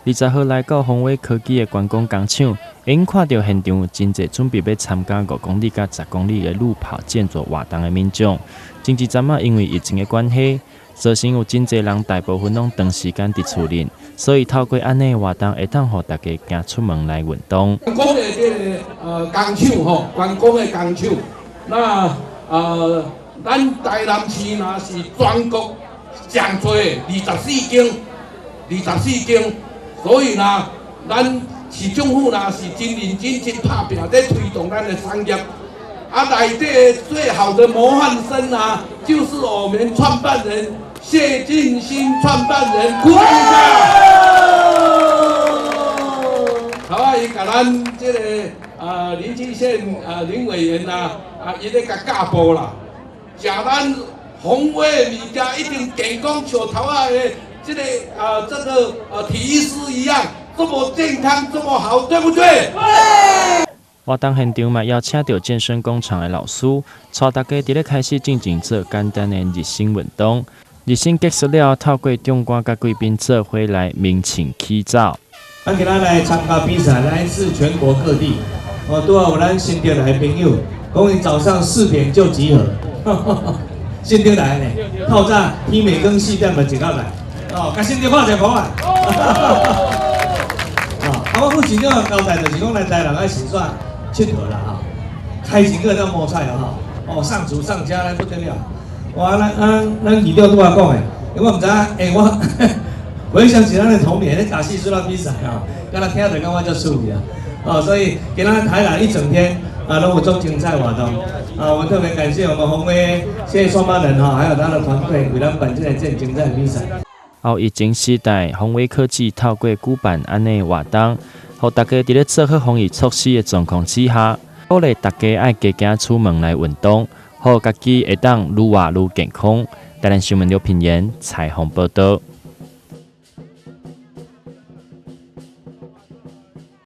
20号来到宏伟科技的观光工厂，已经看到现场有真侪准备要参加5公里甲10公里的路跑健作活动的民众。前一阵因为疫情的关系，造成有真侪人大部分拢长时间伫厝里，所以透过安尼的活动，会当互大家行出门来运动。观光的工厂吼，观光的工厂，那咱台南市若是全国上多24间，所以呢，咱市政府呢是真认真、真打拼在推动咱的商业。内底最好的模范生啊，就是我们创办人谢晋新创办人，鼓掌一下。好啊，伊甲咱这个林清县林委员伊咧甲教步啦，食咱宏伟米家一定健康像头的这个体育师一样，这么健康，这么好，对不对？对。活动现场嘛，邀请到健身工厂的老师，带大家伫咧开始进行做简单的热身运动。热身结束了，透过中官甲贵宾做伙来鸣情起早。咱今仔来参加比赛，来自全国各地。拄好有咱新竹来的朋友，讲伊早上4点就集合，新竹来呢，透早天未光4点就到来，甲新竹拍一个啊！我副市长交代就是讲，咱台人爱先煞佚佗啦哈，开钱个当摸菜哦哈，上厨上家咱不得了。哇，咱市长拄仔讲的，因为我唔知我回想起咱的童年，打戏说到比赛啊，刚才听着感觉就趣味啊，所以今仔台南一整天都有做精彩活动我们特别感谢我们宏威谢谢创办人还有他的团队为咱办这个精彩比赛。后疫情时代，宏伟科技透过举办安尼活动，互大家伫咧做好防疫措施的状况之下，鼓励大家爱加减出门来运动，互家己会当愈活愈健康。台南新闻刘品言采访报道。